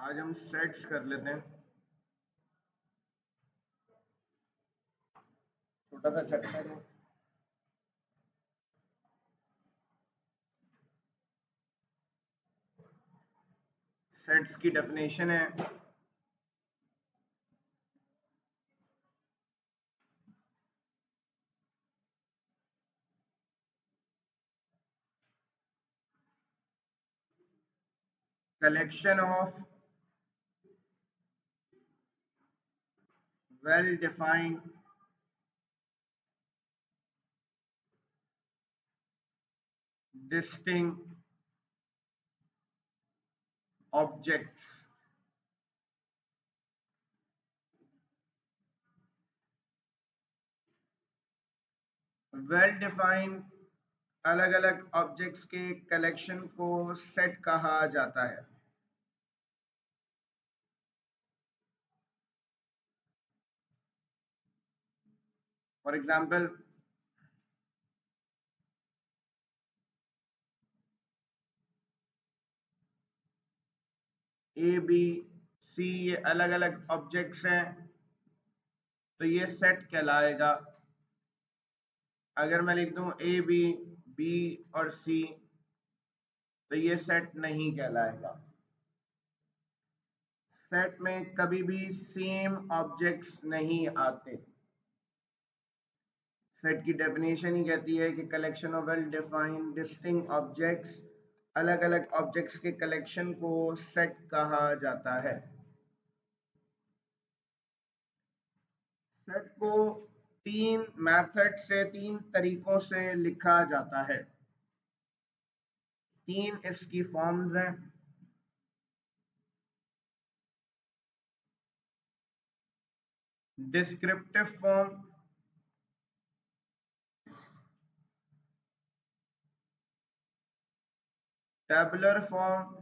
आज हम सेट्स कर लेते हैं। छोटा सा चैप्टर है। सेट्स की डेफिनेशन है collection of well defined distinct objects. Well defined अलग अलग ऑब्जेक्ट्स के कलेक्शन को सेट कहा जाता है। For example, A B C ये अलग अलग ऑब्जेक्ट्स हैं, तो ये सेट कहलाएगा। अगर मैं लिख दूं ए बी बी और सी, तो ये सेट नहीं कहलाएगा। सेट में कभी भी सेम ऑब्जेक्ट्स नहीं आते। सेट की डेफिनेशन ही कहती है कि collection of well defined distinct objects, अलग अलग ऑब्जेक्ट्स के कलेक्शन को सेट कहा जाता है। सेट को तीन मेथड से, तीन तरीकों से लिखा जाता है। तीन इसकी फॉर्म्स हैं। डिस्क्रिप्टिव फॉर्म, टेबुलर फॉर्म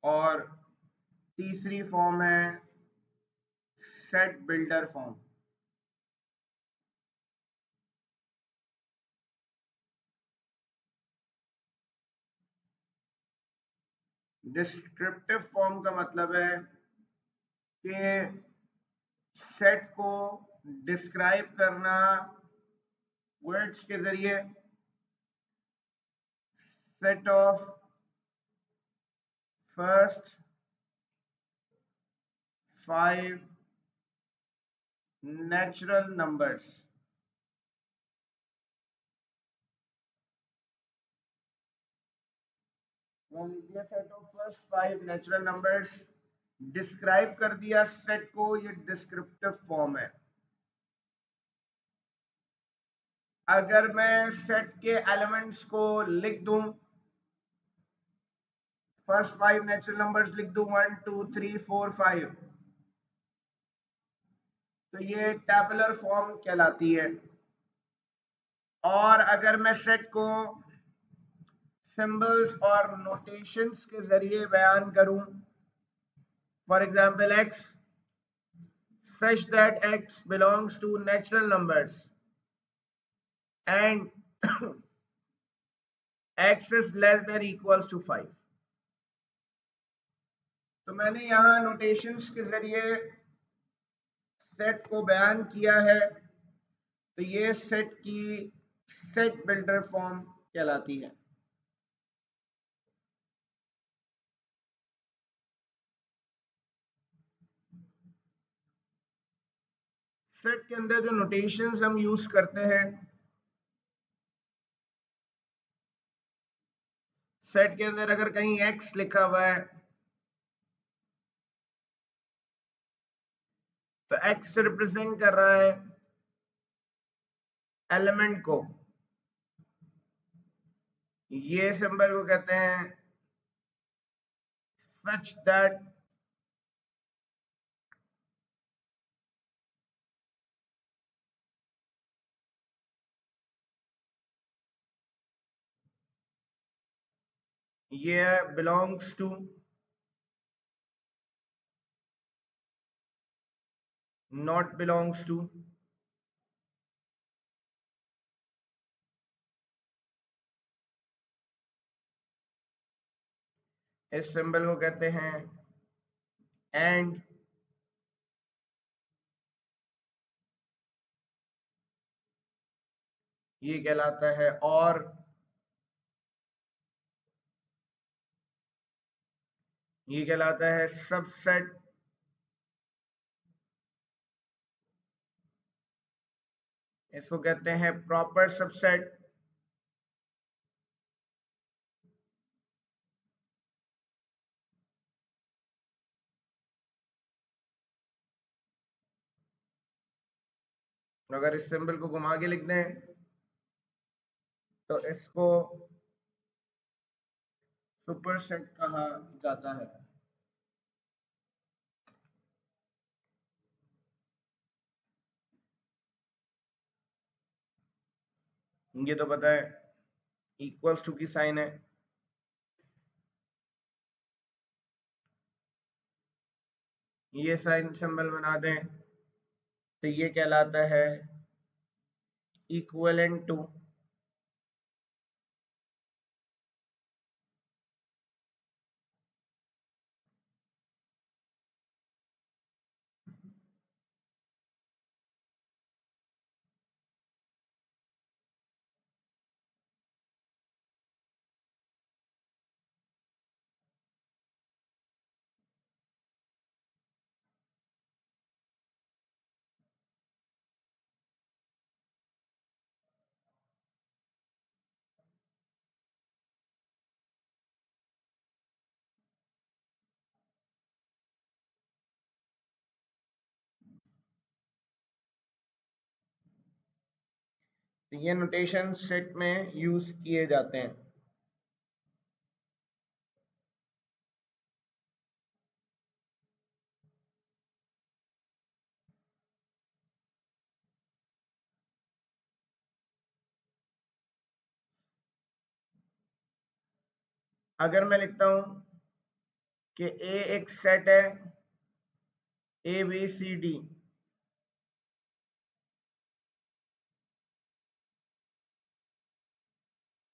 और तीसरी फॉर्म है set builder form. Descriptive form का मतलब है कि सेट को डिस्क्राइब करना वर्ड्स के जरिए। Set of first 5 natural numbers. Set of first 5 natural numbers describe कर दिया सेट को, ये डिस्क्रिप्टिव फॉर्म है। अगर मैं सेट के एलिमेंट्स को लिख दूं, फर्स्ट 5 नेचुरल नंबर्स लिख दूं 1 2 3 4 5, तो ये टेबुलर फॉर्म कहलाती है। और अगर मैं सेट को सिंबल्स और नोटेशंस के जरिए बयान करूं, for example x such that x belongs to natural numbers and x is less than equals to 5, तो मैंने यहाँ नोटेशंस के जरिए सेट को बयान किया है, तो ये सेट की सेट बिल्डर फॉर्म कहलाती है। सेट के अंदर जो नोटेशंस हम यूज करते हैं, सेट के अंदर अगर कहीं x लिखा हुआ है, तो x रिप्रेजेंट कर रहा है एलिमेंट को। ये सिंबल को कहते हैं सच दैट ये belongs to, not belongs to, इस सिंबल को कहते हैं एंड, ये कहलाता है और, ये कहलाता है सबसेट, इसको कहते हैं प्रॉपर सबसेट, अगर इस सिंबल को घुमा के लिख दें तो इसको सुपरसेट कहा जाता है। ये तो पता है इक्वल्स टू की साइन है, ये साइन सिंबल बना दें तो ये कहलाता है इक्वलेंट टू, तो ये नोटेशन सेट में यूज किए जाते हैं। अगर मैं लिखता हूं कि ए एक सेट है ए बी सी डी,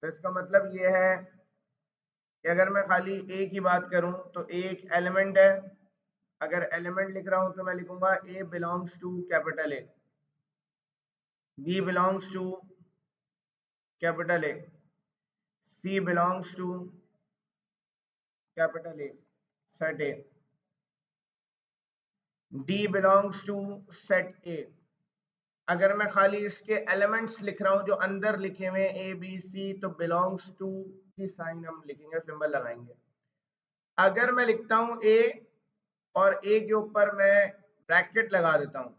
तो इसका मतलब ये है कि अगर मैं खाली ए की बात करूं तो ए एक एलिमेंट है, अगर एलिमेंट लिख रहा हूं तो मैं लिखूंगा A belongs to capital A, B belongs to capital A, C belongs to capital A, set A, D belongs to set A. अगर मैं खाली इसके एलिमेंट्स लिख रहा हूं जो अंदर लिखे हुए ए बी सी, तो बिलोंग्स टू की साइन हम लिखेंगे, सिंबल लगाएंगे। अगर मैं लिखता हूं ए और ए के ऊपर मैं ब्रैकेट लगा देता हूं,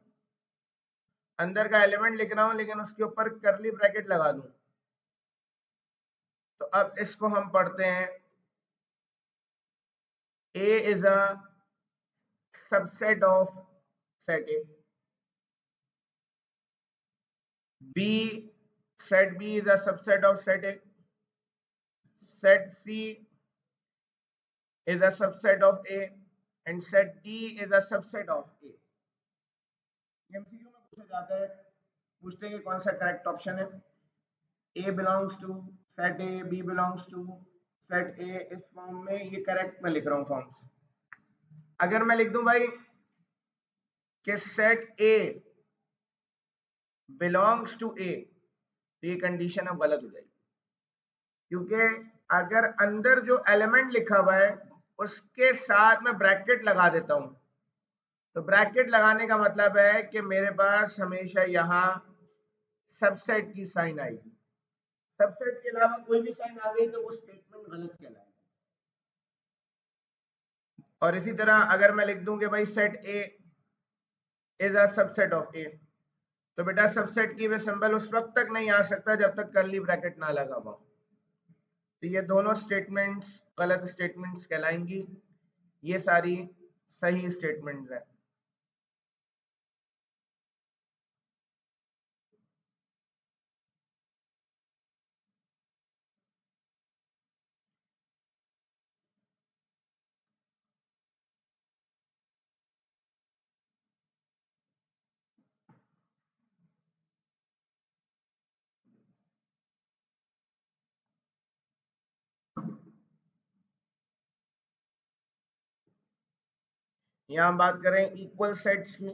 अंदर का एलिमेंट लिख रहा हूं लेकिन उसके ऊपर करली ब्रैकेट लगा दूं, तो अब इसको हम पढ़ते हैं A is a subset of set A, B set B is a subset of set A, set C is a subset of A and set D is a subset of A। MCQ में पूछा जाता है, पूछते हैं कि कौन सा correct option है। A belongs to set A, B belongs to set A, इस फॉर्म में ये करेक्ट मैं लिख रहा हूँ फॉर्म्स। अगर मैं लिख दूं भाई कि set A belongs to A, तो ये कंडीशन अब गलत हो जाएगी, क्योंकि अगर अंदर जो एलिमेंट लिखा हुआ है उसके साथ मैं ब्रैकेट लगा देता हूं, तो ब्रैकेट लगाने का मतलब है कि मेरे पास हमेशा यहाँ सबसेट की साइन आएगी, सबसेट के अलावा कोई भी साइन आ गई तो वो स्टेटमेंट गलत कहलाएगी। और इसी तरह अगर मैं लिख दूं कि भाई set A is a subset of A, तो बेटा सबसेट की वे सिंबल उस वक्त तक नहीं आ सकता जब तक कर्ली ब्रैकेट ना लगा हुआ, तो ये दोनों स्टेटमेंट्स गलत स्टेटमेंट्स कहलाएंगी, ये सारी सही स्टेटमेंट्स हैं। यहां हम बात करें इक्वल सेट्स की।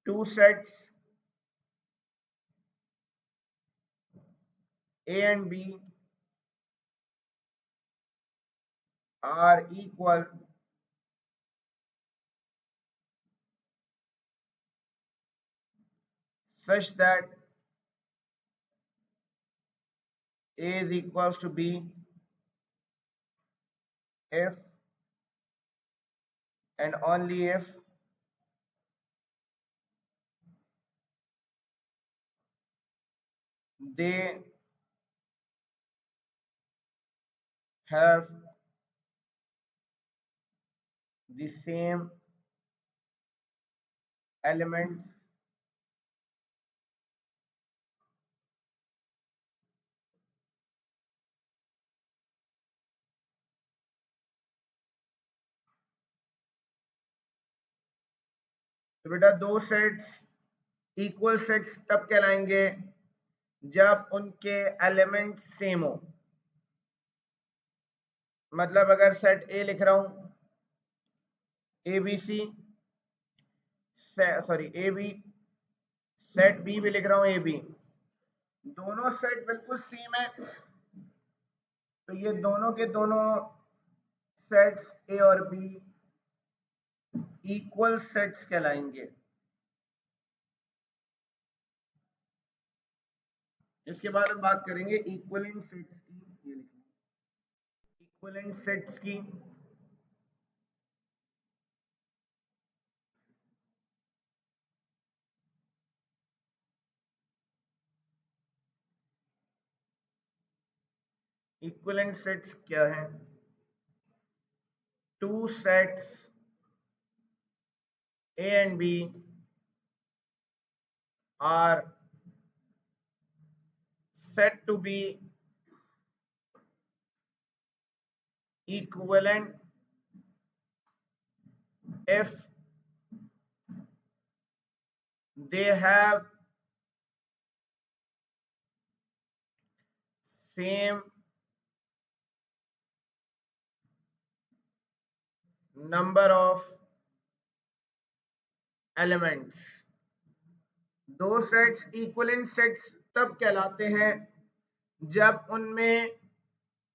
To sets A and B are equal such that A is equals to B if and only if they have the same elements तो बेटा दो सेट्स इक्वल सेट्स तब कहलाएंगे जब उनके एलिमेंट सेम हो। मतलब अगर सेट ए लिख रहा हूं A B C, sorry A B, set B भी लिख रहा हूं ए बी, दोनों सेट बिल्कुल सेम है, तो ये दोनों के दोनों सेट्स ए और बी इक्वल सेट्स कहलाएंगे। इसके बाद हम बात करेंगे इक्विवेलेंट सेट्स की। ये लिखना इक्विवेलेंट सेट्स की। इक्विवेलेंट सेट्स क्या है? To sets A and B are said to be equivalent if they have same number of elements। दो सेट्स इक्विवेलेंट सेट्स तब कहलाते हैं जब उनमें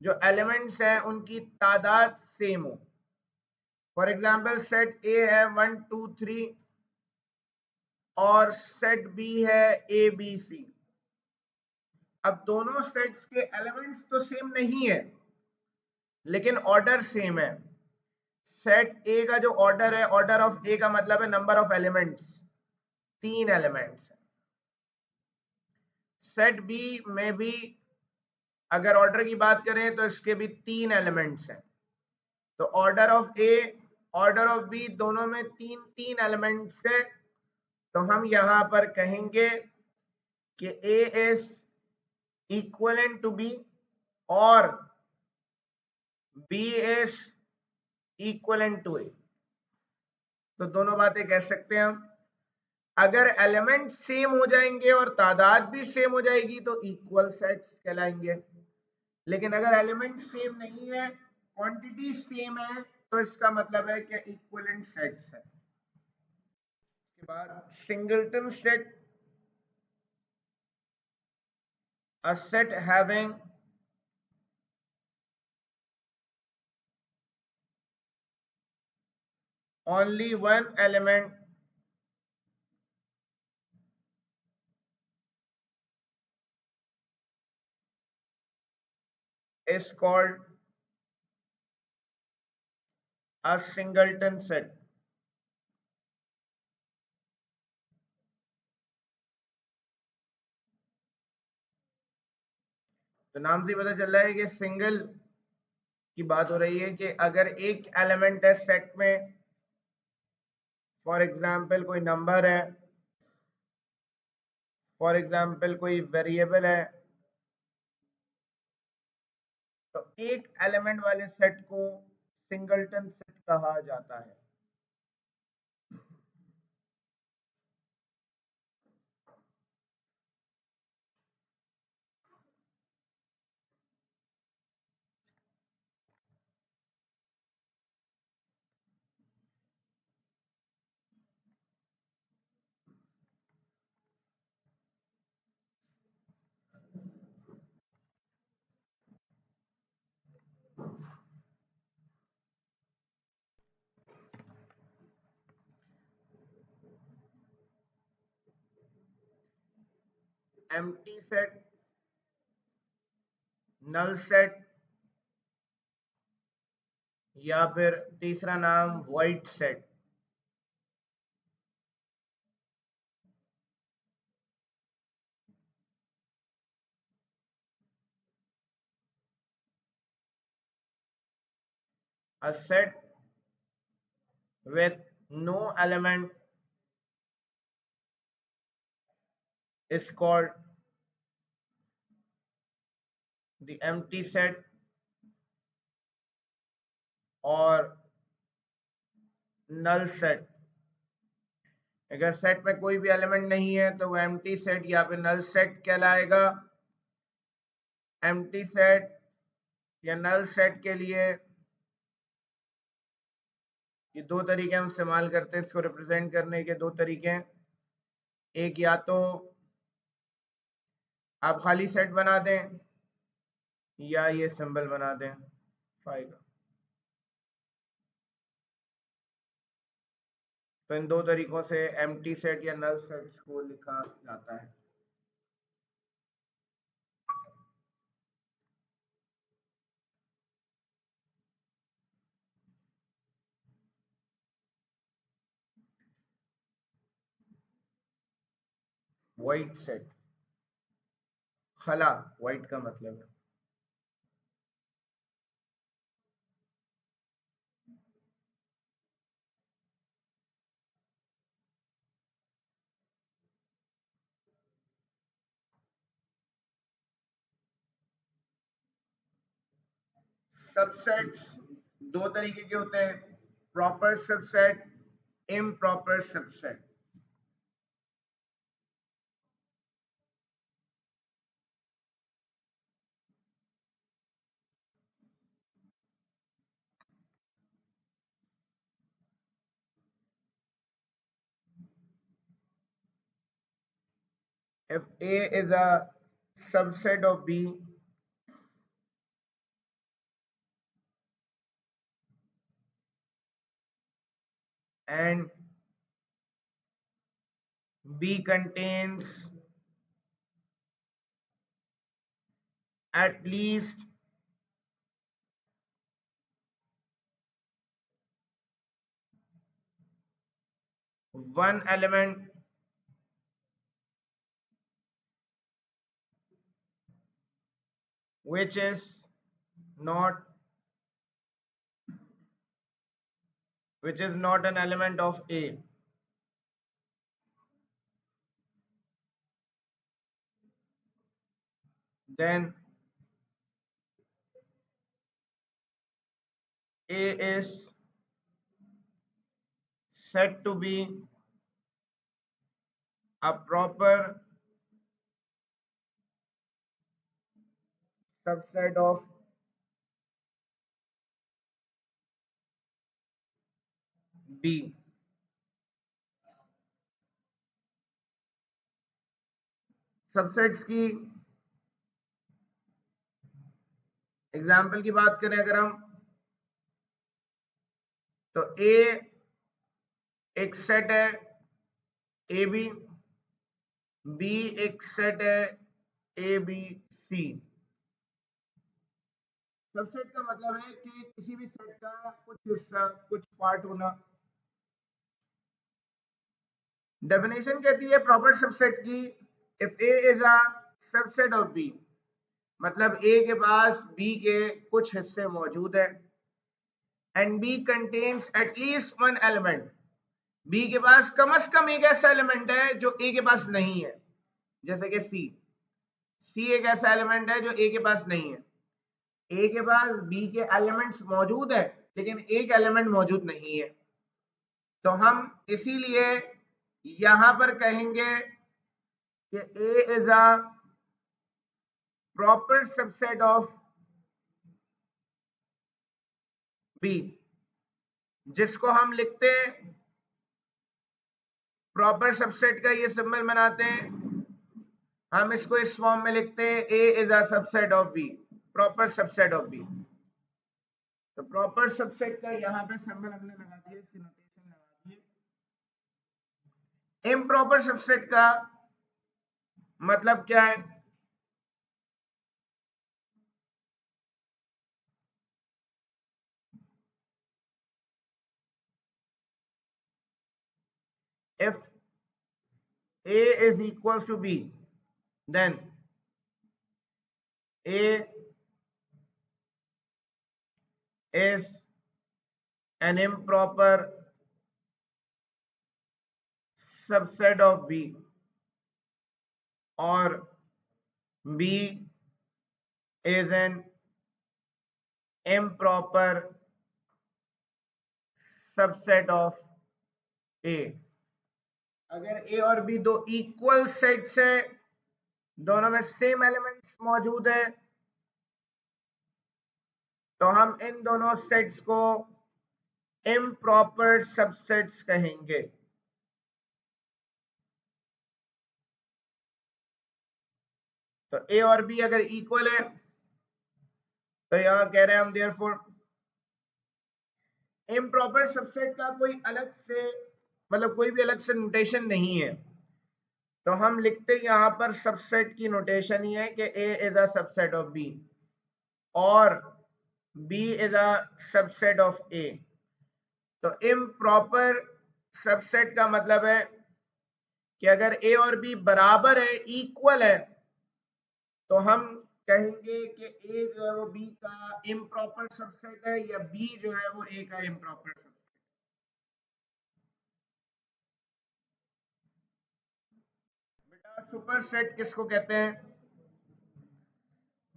जो एलिमेंट्स हैं उनकी तादाद सेम हो। फॉर एग्जांपल सेट ए है 1 2 3 और सेट बी है ए बी सी। अब दोनों सेट्स के एलिमेंट्स तो सेम नहीं है लेकिन ऑर्डर सेम है। सेट ए का जो ऑर्डर है, ऑर्डर ऑफ ए का मतलब है number of elements, 3 elements. Set B में भी अगर ऑर्डर की बात करें तो इसके भी 3 एलिमेंट्स हैं। तो order of A, order of B दोनों में 3 एलिमेंट्स है। तो हम यहां पर कहेंगे कि A is equivalent to be और बी इज इक्विवेलेंट टू ए। तो दोनों बातें कह सकते हैं हम। अगर एलिमेंट सेम हो जाएंगे और तादाद भी सेम हो जाएगी तो इक्वल सेट्स कहलाएंगे। लेकिन अगर एलिमेंट सेम नहीं है, क्वांटिटी सेम है, तो इसका मतलब है कि इक्विवेलेंट सेट्स है। उसके बाद singleton set, a set having only one element is called a singleton set। तो नाम से पता चल रहा है कि सिंगल की बात हो रही है कि अगर एक एलिमेंट है सेट में, फॉर एग्जांपल कोई नंबर है, फॉर एग्जांपल कोई वेरिएबल है, तो एक एलिमेंट वाले सेट को सिंगलटन सेट कहा जाता है। एम्प्टी सेट, नल सेट, या फिर तीसरा नाम void set. A set with no element is called the empty set और नल सेट। अगर सेट में कोई भी एलिमेंट नहीं है तो वो एम्प्टी सेट या फिर नल सेट कहलाएगा। एम्प्टी सेट या नल सेट के लिए ये दो तरीके हम इस्तेमाल करते हैं इसको रिप्रेजेंट करने के। दो तरीके हैं, एक या तो आप खाली सेट बना दें या ये सिंबल बना दें फाई का। तो इन दो तरीकों से एम्प्टी सेट या नल सेट को लिखा जाता है। वाइट सेट, खला वाइट का मतलब है। सबसेट्स दो तरीके के होते हैं, proper subset, improper subset. If A is a subset of B, and B contains at least one element which is not an element of A, then A is said to be a proper subset of B। Subsets की example की बात करें अगर हम, तो A एक set है A B, B एक सेट है ए बी सी। सबसेट का मतलब है कि किसी भी सेट का कुछ हिस्सा, कुछ पार्ट होना। डेफिनेशन कहती है प्रॉपर सबसेट की, if A is a subset of B, मतलब ए के पास बी के कुछ हिस्से मौजूद है, and B contains at least one element, B के पास कम से कम एक ऐसा एलिमेंट है जो ए के पास नहीं है, जैसे कि सी। सी एक ऐसा एलिमेंट है जो ए के पास नहीं है। ए के पास बी के एलिमेंट्स मौजूद है लेकिन एक एलिमेंट मौजूद नहीं है, तो हम इसीलिए यहां पर कहेंगे कि A is a proper subset of B, जिसको हम लिखते हैं प्रॉपर सबसेट का ये सिंबल बनाते हैं, हम इसको इस फॉर्म में लिखते हैं A is a subset of B, proper subset of B. तो प्रॉपर सबसेट का यहाँ पे सिंबल हमने लगा दिया, इसकी नोटेशन लगा दिए। इम्प्रॉपर सबसेट का मतलब क्या है? If A is equals to B, then A is an improper subset of B, or B is an improper subset of A. अगर ए और बी दो इक्वल सेट्स है, दोनों में सेम एलिमेंट्स मौजूद है, तो हम इन दोनों सेट्स को इम्प्रॉपर सबसेट्स कहेंगे। तो ए और बी अगर इक्वल है तो यहां कह रहे हैं हम देयरफॉर इम्प्रॉपर सबसेट का कोई अलग से मतलब कोई भी अलग से नोटेशन नहीं है, तो हम लिखते यहाँ पर सबसेट की नोटेशन ही है कि A is a subset of B और B is a subset of A. तो इम्प्रॉपर सबसेट का मतलब है कि अगर ए और बी बराबर है, इक्वल है, तो हम कहेंगे कि ए जो है वो बी का इम्प्रॉपर सबसेट है या बी जो है वो ए का इम्प्रॉपर सबसेट। बेटा सुपर सेट किसको कहते हैं?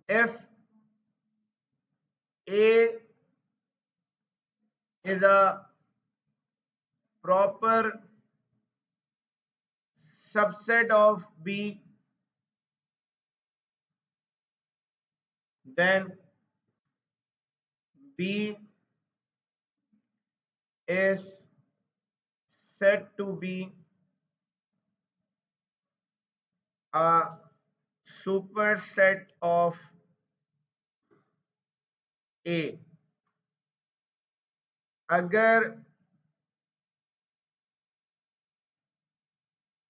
If A is a proper subset of B, then B is said to be a superset of A। अगर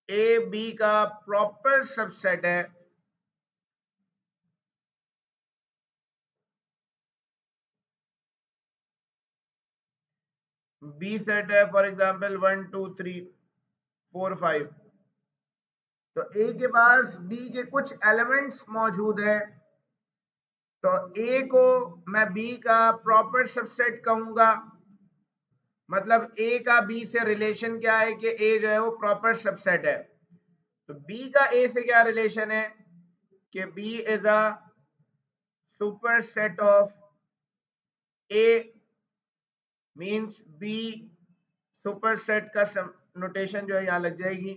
ए बी का प्रॉपर सबसेट है बी सेट है फॉर एग्जांपल 1 2 3 4 5, तो ए के पास बी के कुछ एलिमेंट्स मौजूद है, तो ए को मैं बी का प्रॉपर सबसेट कहूंगा। मतलब ए का बी से रिलेशन क्या है कि ए जो है वो प्रॉपर सबसेट है। तो बी का ए से क्या रिलेशन है कि B is a superset of A, means B superset का नोटेशन जो है यहां लग जाएगी।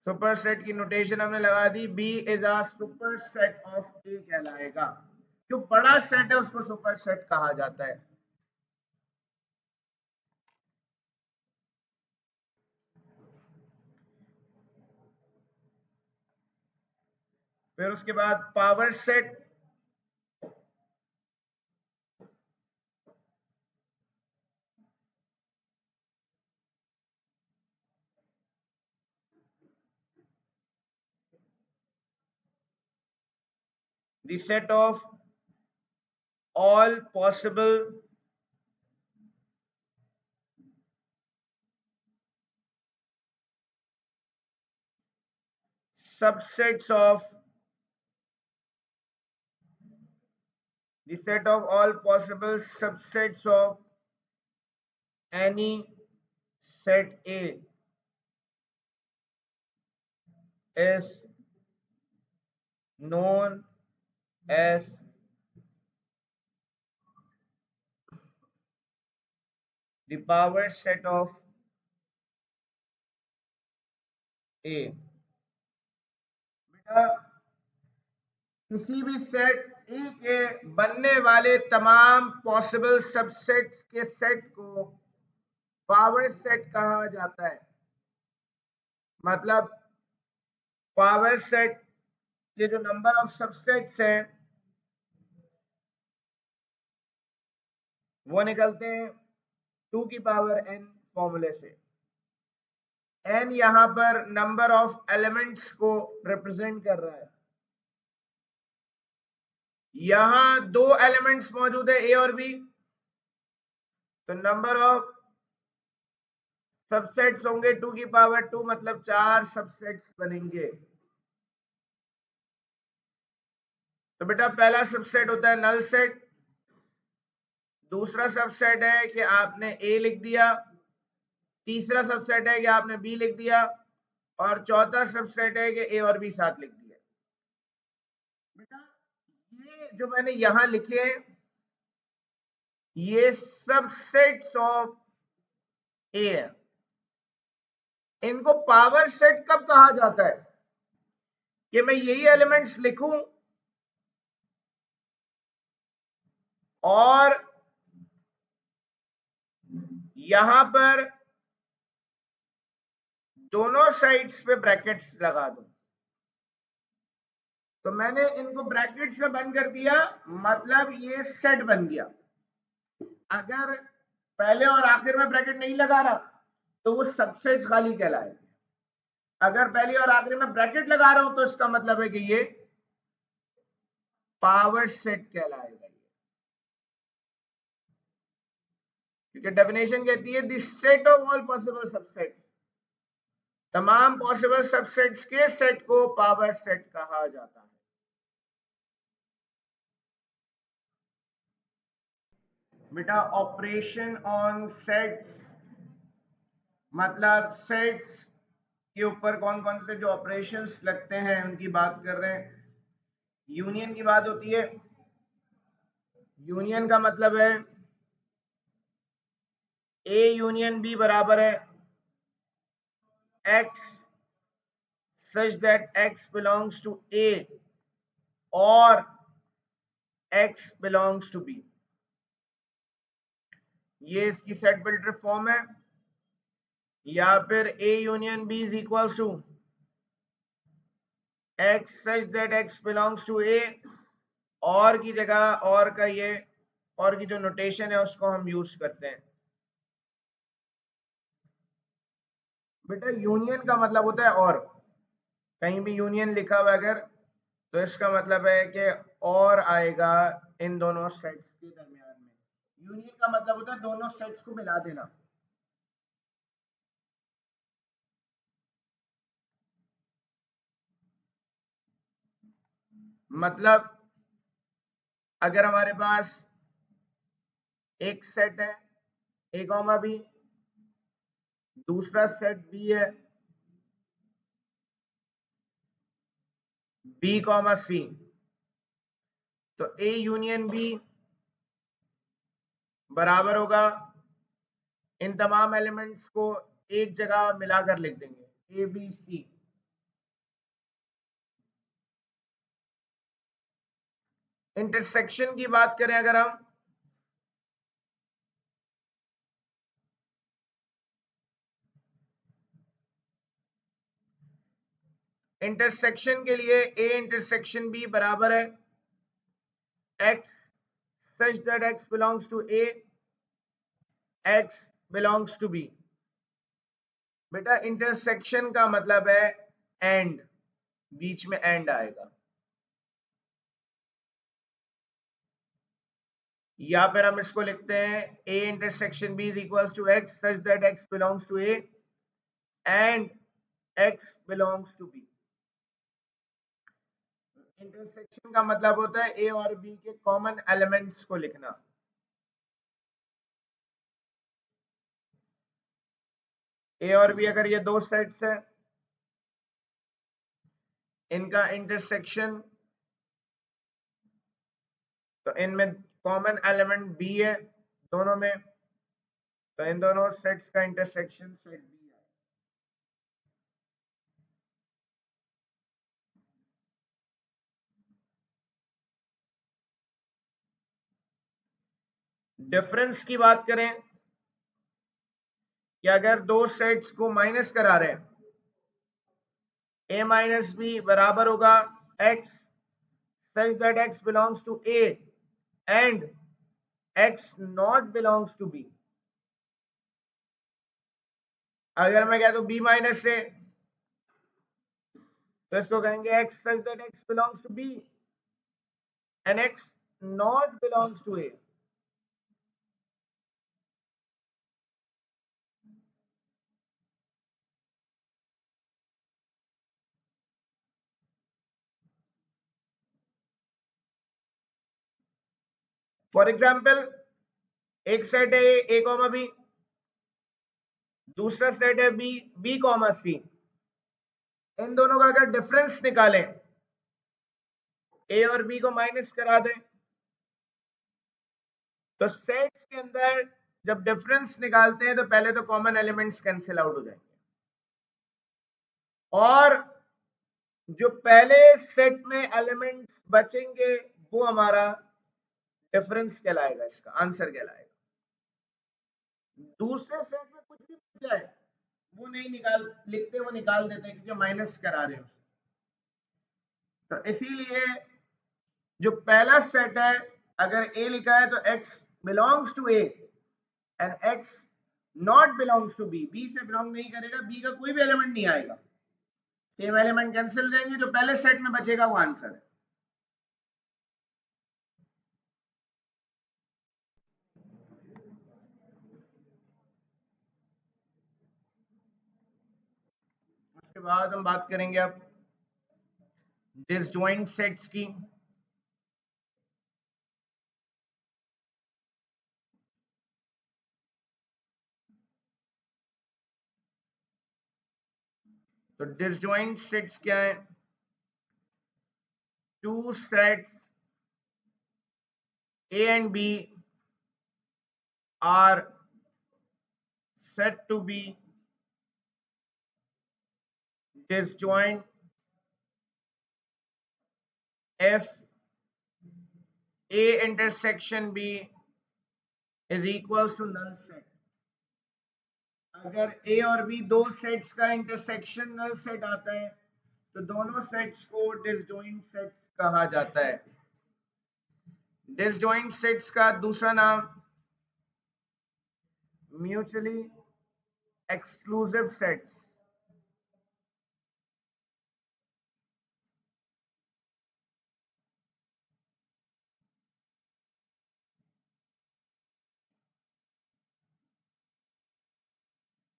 सुपर सेट की नोटेशन हमने लगा दी, B is a superset of A कहलाएगा। जो बड़ा सेट है उसको सुपर सेट कहा जाता है। फिर उसके बाद power set. The set of all possible subsets of the set of all possible subsets of any set A is known as the power set of A। बेटा किसी भी सेट ए के बनने वाले तमाम पॉसिबल सबसेट्स के सेट को power set कहा जाता है। मतलब पावर सेट के जो नंबर ऑफ सबसेट्स हैं वो निकलते हैं 2 की पावर n फॉर्मूले से। n यहां पर नंबर ऑफ एलिमेंट्स को रिप्रेजेंट कर रहा है। यहां दो एलिमेंट्स मौजूद है ए और बी, तो नंबर ऑफ सबसेट्स होंगे 2 की पावर 2, मतलब 4 सबसेट्स बनेंगे। तो बेटा पहला सबसेट होता है नल सेट, दूसरा सबसेट है कि आपने ए लिख दिया, तीसरा सबसेट है कि आपने बी लिख दिया, और चौथा सबसेट है कि ए और बी साथ लिख दिया। बेटा ये जो मैंने यहां लिखे ये सबसेट्स ऑफ ए है। इनको पावर सेट कब कहा जाता है कि मैं यही एलिमेंट्स लिखूं और यहां पर दोनों साइड्स पे ब्रैकेट्स लगा दूं। तो मैंने इनको ब्रैकेट्स में बंद कर दिया, मतलब ये सेट बन गया। अगर पहले और आखिर में ब्रैकेट नहीं लगा रहा तो वो सबसेट्स खाली कहलाएंगे। अगर पहले और आखिर में ब्रैकेट लगा रहा हूं तो इसका मतलब है कि ये पावर सेट कहलाएगा। क्योंकि डेफिनेशन कहती है the set of all possible subsets, तमाम पॉसिबल सबसेट्स के सेट को पावर सेट कहा जाता है। बेटा ऑपरेशन ऑन सेट्स मतलब सेट्स के ऊपर कौन कौन से जो ऑपरेशंस लगते हैं उनकी बात कर रहे हैं। यूनियन की बात होती है। यूनियन का मतलब है ए यूनियन बी बराबर है x such that x belongs to A or x belongs to B। ये इसकी सेट बिल्डर फॉर्म है। या फिर A union B is equals to x such that x belongs to A, और की जगह और का ये और की जो नोटेशन है उसको हम यूज करते हैं। बेटा यूनियन का मतलब होता है और, कहीं भी यूनियन लिखा हुआ अगर तो इसका मतलब है कि और आएगा इन दोनों सेट्स के दरमियान में। यूनियन का मतलब होता है दोनों सेट्स को मिला देना। मतलब अगर हमारे पास एक सेट है ए कॉमा बी, दूसरा सेट बी है बी कॉमा सी, तो ए यूनियन बी बराबर होगा, इन तमाम एलिमेंट्स को एक जगह मिलाकर लिख देंगे ए बी सी। इंटरसेक्शन की बात करें अगर हम, इंटरसेक्शन के लिए ए इंटरसेक्शन बी बराबर है x such that x belongs to A, x belongs to B। बेटा इंटरसेक्शन का मतलब है एंड, बीच में एंड आएगा। या फिर हम इसको लिखते हैं a intersection b is equals to x such that x belongs to a and x belongs to b। Intersection का मतलब होता है a और b के कॉमन एलिमेंट्स को लिखना। a और b अगर ये दो सेट्स हैं, इनका इंटरसेक्शन, तो इनमें कॉमन एलिमेंट b है दोनों में, तो इन दोनों सेट्स का इंटरसेक्शन सेट b है। डिफरेंस की बात करें कि अगर दो सेट्स को माइनस करा रहे हैं, a माइनस बी बराबर होगा x such that x belongs to A and x not belongs to B। अगर मैं कह दूं b माइनस ए, तो इसको कहेंगे x such that x belongs to b and x not belongs to a. For example, एक set है a comma b, दूसरा सेट है b कॉमा c। इन दोनों का अगर डिफरेंस निकालें, a और b को माइनस करा दें, तो सेट्स के अंदर जब डिफरेंस निकालते हैं तो पहले तो कॉमन एलिमेंट्स कैंसिल आउट हो जाएंगे, और जो पहले सेट में एलिमेंट्स बचेंगे वो हमारा डिफरेंस कहलाएगा, इसका आंसर कहलाएगा। दूसरे सेट में कुछ भी बच जाए वो नहीं निकाल लिखते, वो निकाल देते हैं क्योंकि माइनस करा रहे हैं उसे। तो इसीलिए जो पहला सेट है, अगर a लिखा है तो x belongs to a and x not belongs to b, b से बिलोंग नहीं करेगा, b का कोई भी एलिमेंट नहीं आएगा, सेम एलिमेंट कैंसिल हो जाएंगे, जो पहले सेट में बचेगा वो आंसर है। उसके बाद हम बात करेंगे अब डिसजॉइंट सेट्स की। तो डिसजॉइंट सेट्स क्या है? To sets a and b are said to be disjoint if a intersection b is equals to null set। अगर a और b दो सेट्स का इंटरसेक्शन नल सेट आता है तो दोनों सेट्स को डिसजॉइंट सेट्स कहा जाता है। डिसजॉइंट सेट्स का दूसरा नाम म्यूचुअली एक्सक्लूसिव सेट्स।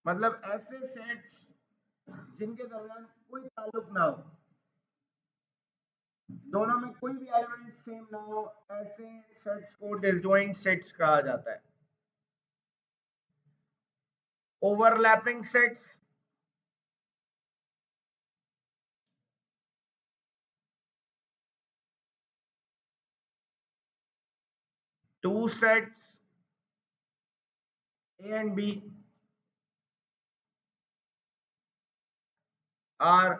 मतलब ऐसे सेट्स जिनके दरमियान कोई ताल्लुक ना हो, दोनों में कोई भी एलिमेंट सेम ना हो, ऐसे सेट्स को डिसजॉइंट सेट्स कहा जाता है। Overlapping sets, to sets a and b are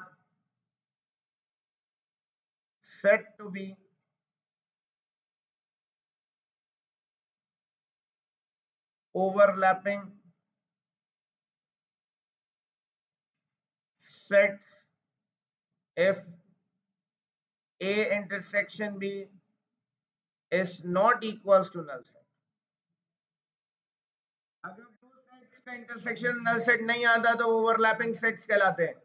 said to be overlapping sets if a intersection b is not equals to null set। अगर दो सेट्स का इंटरसेक्शन नल सेट नहीं आता तो ओवरलैपिंग सेट्स कहलाते हैं।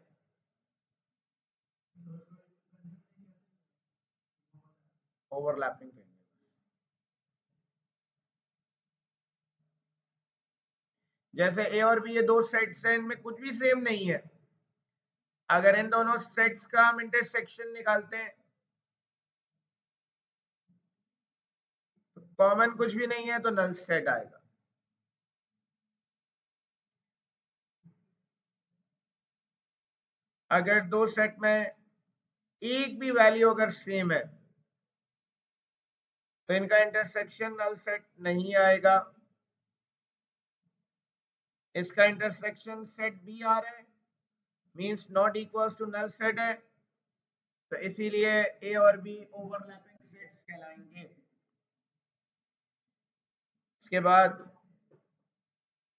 ओवरलैपिंग जैसे ए और बी, ये दो सेट्स हैं, इनमें कुछ भी सेम नहीं है, अगर इन दोनों सेट्स का हम इंटरसेक्शन निकालते हैं तो कॉमन कुछ भी नहीं है तो नल सेट आएगा। अगर दो सेट में एक भी वैल्यू अगर सेम है तो इनका इंटरसेक्शन नल सेट नहीं आएगा। इसका इंटरसेक्शन सेट बी आ रहा है, means not equals to null set है, तो इसीलिए ए और बी ओवरलैपिंग सेट्स कहलाएंगे। इसके बाद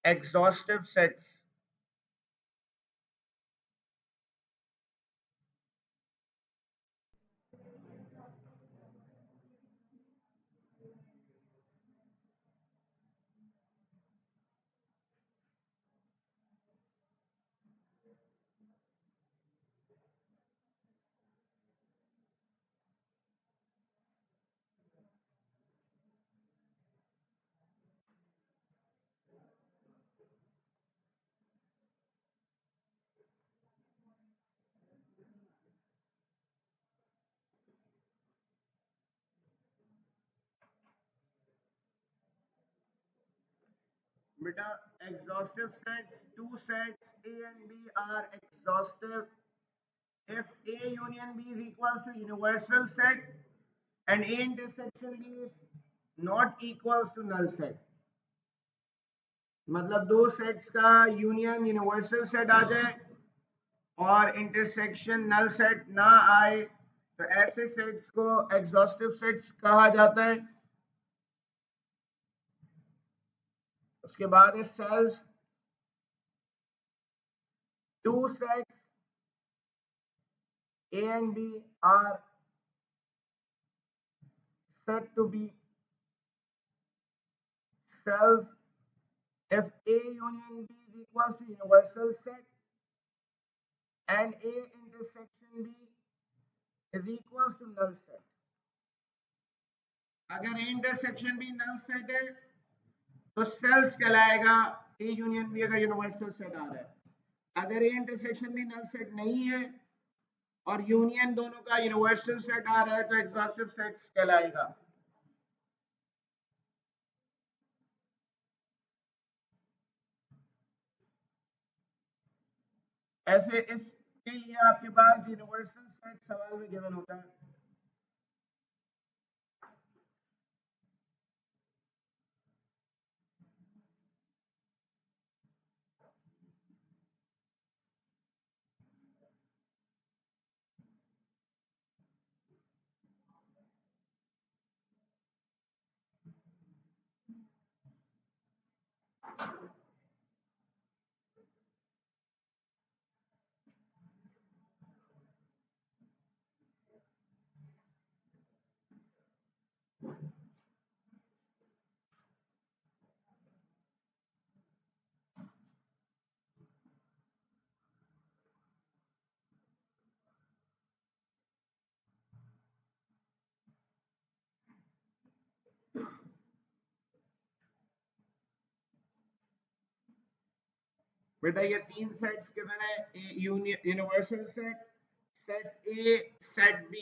एग्जॉस्टिव सेट्स। बेटा exhaustive sets, two sets A and B are exhaustive if A union B is equals to universal set and A intersection B is not equals to null set. मतलब दो sets का union universal set आ जाए और intersection null set ना आए तो ऐसे sets को एग्जॉस्टिव सेट्स कहा जाता है. उसके बाद है cells. Two sets A and B are said to be cells if A union B is equals to universal set and A intersection B is equals to null set. अगर A intersection B null set है तो cells कहलाएगा. A union B अगर universal set आ रहा है. अगर A intersection B null set नहीं है और यूनियन दोनों का यूनिवर्सल सेट आ रहा है तो एग्जॉस्टिव सेट्स कहलाएगा. ऐसे इसके लिए आपके पास यूनिवर्सल सेट सवाल में गिवन होता है. बेटा ये तीन सेट्स गिवन है. Universal set, set A, set B.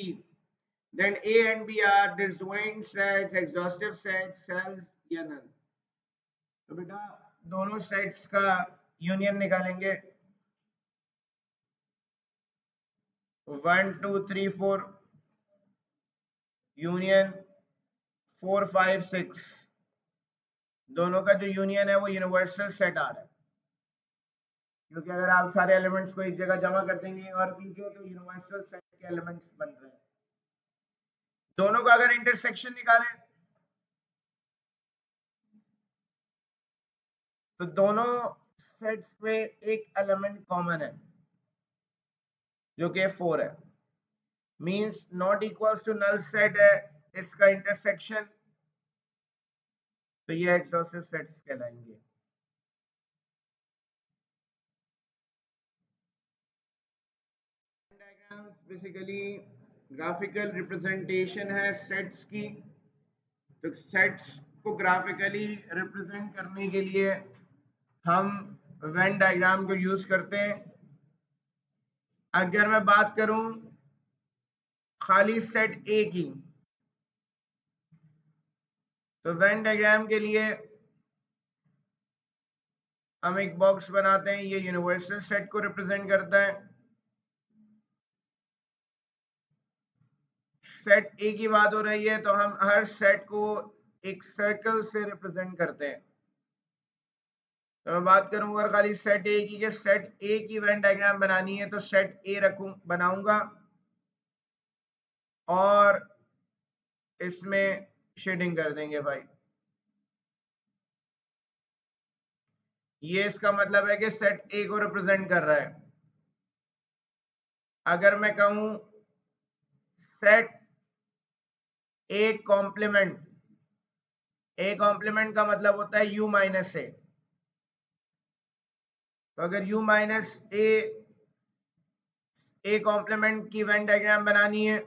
Then A and B are disjoint sets, exhaustive sets, cells या null. तो बेटा दोनों सेट्स का यूनियन निकालेंगे. 1 2 3 4 यूनियन 4 5 6. दोनों का जो यूनियन है वो यूनिवर्सल सेट आ रहा है क्योंकि अगर आप सारे एलिमेंट्स को एक जगह जमा कर देंगे और पी के तो यूनिवर्सल सेट के एलिमेंट्स बन रहे हैं. दोनों का अगर इंटरसेक्शन निकालें तो दोनों सेट्स में एक एलिमेंट कॉमन है जो कि 4 है. Means not equals to null set है इसका इंटरसेक्शन, तो ये एग्जॉस्टिव सेट्स कहलाएंगे. डायग्राम्स बेसिकली ग्राफिकल रिप्रेजेंटेशन है सेट्स की. तो सेट्स को ग्राफिकली रिप्रेजेंट करने के लिए हम वेन डायग्राम को यूज करते हैं. अगर मैं बात करूं खाली सेट ए की तो वेन डायग्राम के लिए हम एक बॉक्स बनाते हैं. ये यूनिवर्सल सेट को रिप्रेजेंट करता है. सेट ए की बात हो रही है तो हम हर सेट को एक सर्कल से रिप्रेजेंट करते हैं. तो मैं बात करूंगा खाली सेट ए की, सेट ए की वेन डायग्राम बनानी है तो सेट ए बनाऊंगा और इसमें शेडिंग कर देंगे भाई. ये इसका मतलब है कि सेट ए को रिप्रेजेंट कर रहा है. अगर मैं कहूं set A complement, A complement का मतलब होता है यू माइनस ए. तो अगर यू माइनस ए कॉम्प्लीमेंट की वेन डायग्राम बनानी है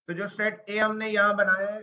तो जो सेट ए हमने यहां बनाया है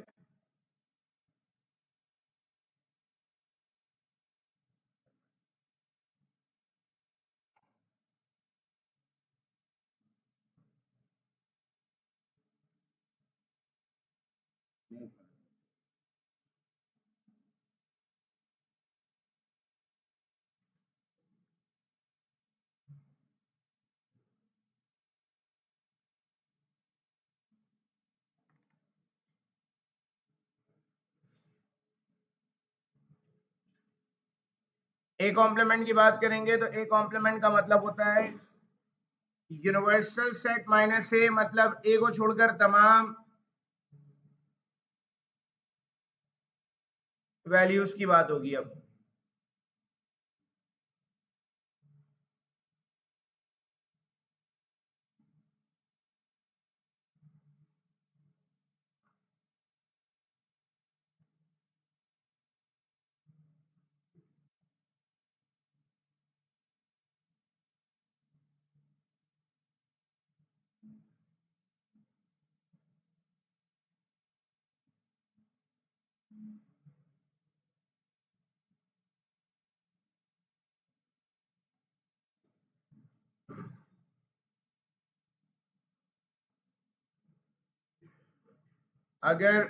ए कॉम्प्लीमेंट की बात करेंगे तो ए कॉम्प्लीमेंट का मतलब होता है यूनिवर्सल सेट माइनस ए, मतलब ए को छोड़कर तमाम वैल्यूज की बात होगी। अब अगर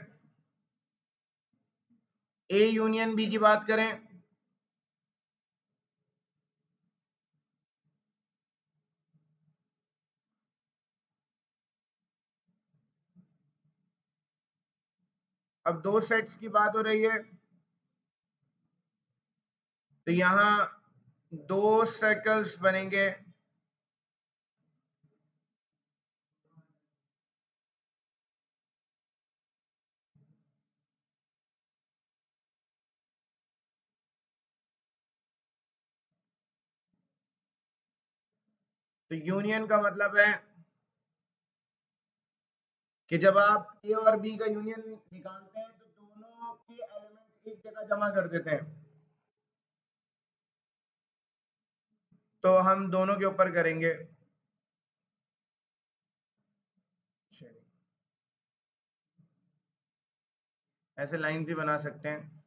ए यूनियन बी की बात करें अब दो सेट्स की बात हो रही है तो यहाँ दो सर्कल्स बनेंगे। तो यूनियन का मतलब है कि जब आप ए और बी का यूनियन निकालते हैं तो दोनों के एलिमेंट्स एक जगह जमा कर देते हैं। तो हम दोनों के ऊपर करेंगे। ऐसे लाइन भी बना सकते हैं।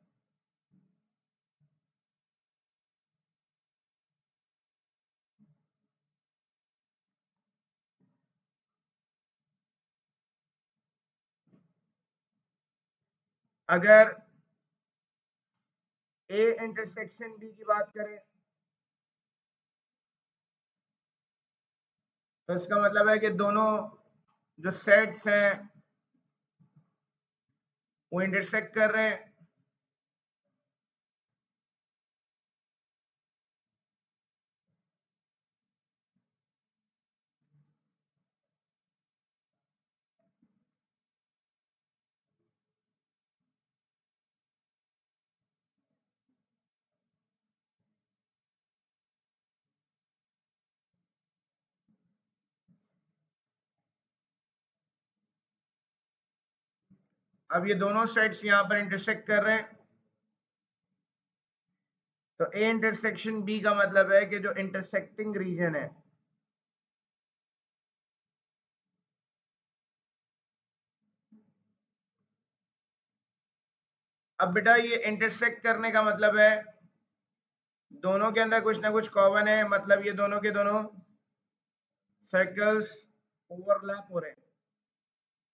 अगर ए इंटरसेक्शन बी की बात करें तो इसका मतलब है कि दोनों जो सेट्स हैं वो इंटरसेक्ट कर रहे हैं। अब ये दोनों सेट्स यहाँ पर इंटरसेक्ट कर रहे हैं तो ए इंटरसेक्शन बी का मतलब है कि जो इंटरसेक्टिंग रीजन है अब बेटा ये इंटरसेक्ट करने का मतलब है दोनों के अंदर कुछ ना कुछ कॉमन है, मतलब ये दोनों के दोनों सर्कल्स ओवरलैप हो रहे हैं।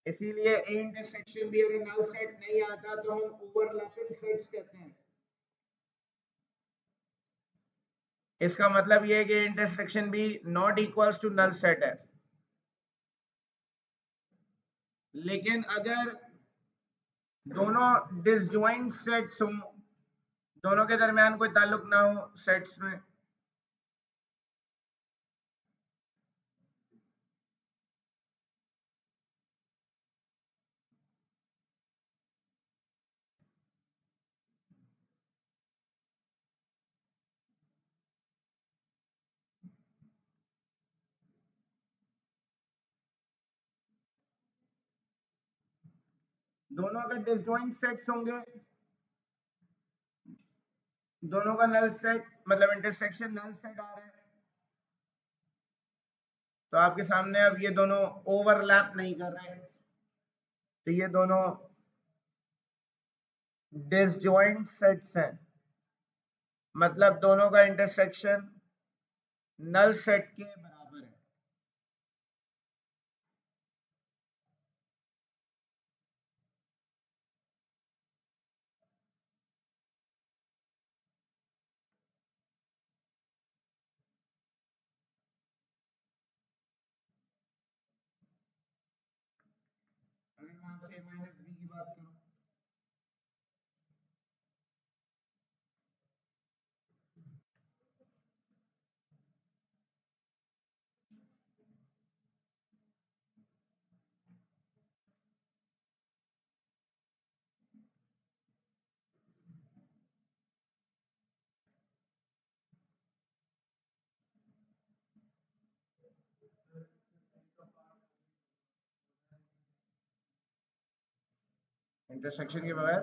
इसीलिए ए इंटरसेक्शन बी अगर नल सेट नहीं आता तो हम ओवरलैपिंग सेट्स कहते हैं। इसका मतलब ये है कि intersection B not equals to null set है। लेकिन अगर दोनों डिसजॉइंट सेट्स हों, दोनों के दरमियान कोई ताल्लुक ना हो सेट्स में, दोनों के डिसजॉइंट सेट्स होंगे, दोनों का नल सेट मतलब इंटरसेक्शन नल सेट आ रहा है तो आपके सामने अब ये दोनों ओवरलैप नहीं कर रहे हैं, तो ये दोनों डिसजॉइंट सेट्स हैं, मतलब दोनों का इंटरसेक्शन नल सेट के बराबर है। आपसे a माइनस बी की बात करूं, इंटरसेक्शन के बगैर।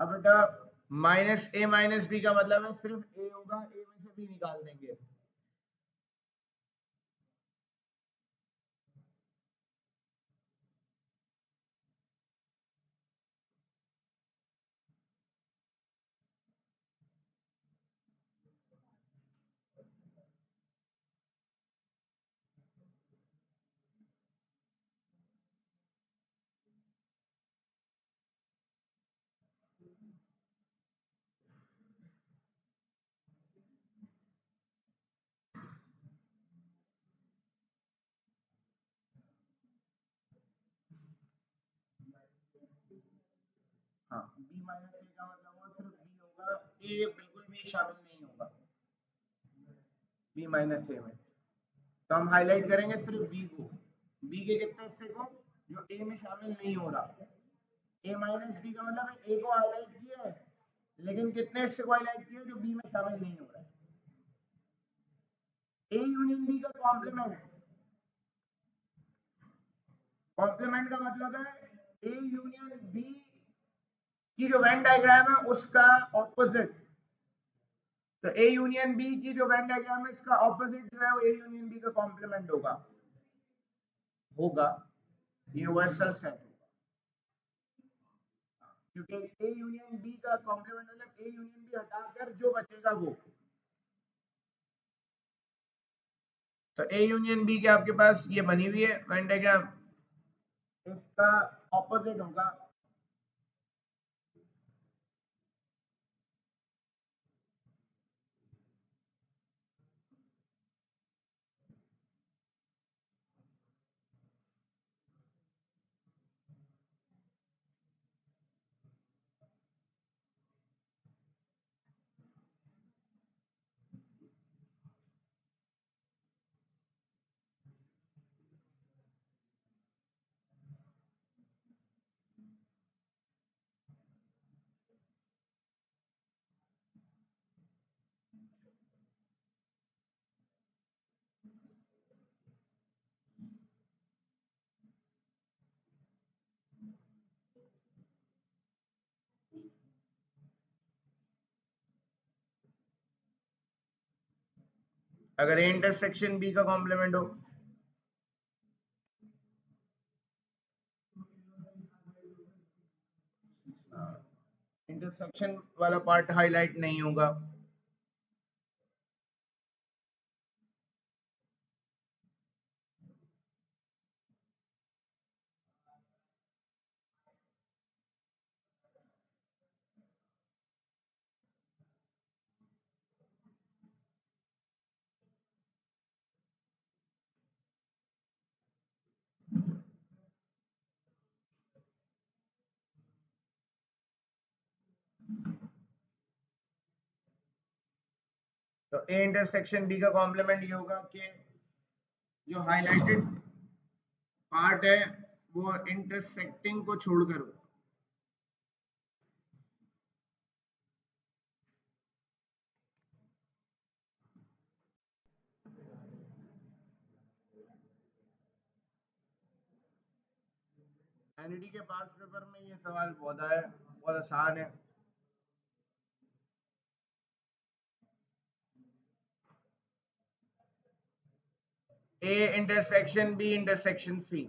अब बेटा माइनस ए माइनस बी का मतलब है सिर्फ ए होगा, ए में से बी निकाल देंगे। हाँ, बी माइनस ए का मतलब वो सिर्फ बी होगा, ए बिल्कुल भी शामिल नहीं होगा बी माइनस ए में। तो हम हाईलाइट करेंगे सिर्फ बी को, बी के कितने हिस्से को जो ए में शामिल नहीं हो रहा। ए माइनस बी का मतलब है ए को हाईलाइट किया है, लेकिन कितने हिस्से को हाईलाइट किया जो बी में शामिल नहीं हो रहा है। ए यूनियन बी का कॉम्प्लीमेंट, कॉम्प्लीमेंट का मतलब है ए यूनियन बी की जो वेन डायग्राम है उसका ऑपोजिट। तो ए यूनियन बी की जो वेन डायग्राम है इसका ऑपोजिट जो है वो ए यूनियन बी का कॉम्प्लीमेंट होगा होगा यूनिवर्सल सेट होगा, क्योंकि ए यूनियन बी का कॉम्प्लीमेंट मतलब ए यूनियन बी हटाकर जो बचेगा वो। तो ए यूनियन बी के आपके पास ये बनी हुई है वेन डायग्राम, इसका ऑपोजिट होगा अगर ए इंटरसेक्शन बी का कॉम्प्लीमेंट हो। इंटरसेक्शन वाला पार्ट हाईलाइट नहीं होगा। तो ए इंटरसेक्शन बी का कॉम्प्लीमेंट ये होगा कि जो हाईलाइटेड पार्ट है वो इंटरसेक्टिंग को छोड़कर हो। एनईडी के पास पेपर में ये सवाल बहुत है, बहुत आसान है। A intersection B intersection C.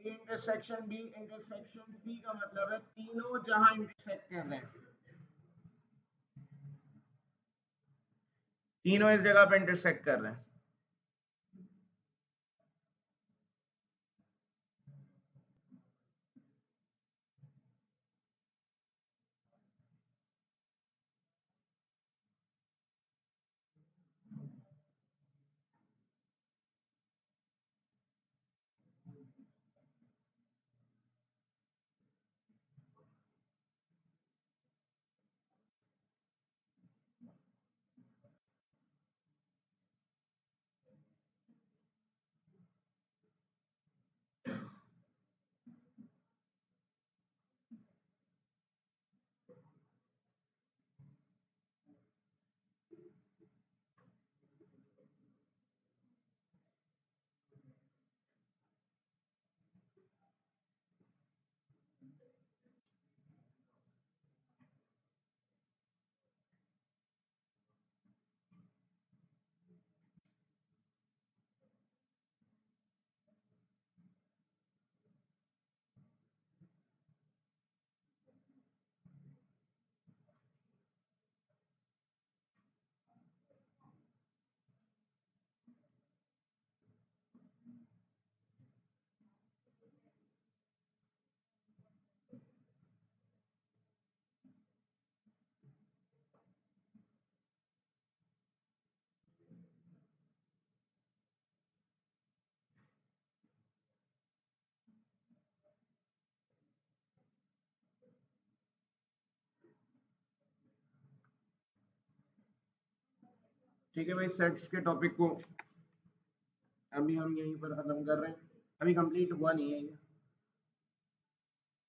A intersection B intersection C का मतलब है तीनों जहां इंटरसेक्ट कर रहे हैं, तीनों इस जगह पे इंटरसेक्ट कर रहे हैं। ठीक है भाई, सेट्स के टॉपिक को अभी हम यहीं पर खत्म कर रहे हैं, अभी कंप्लीट हुआ नहीं है ये।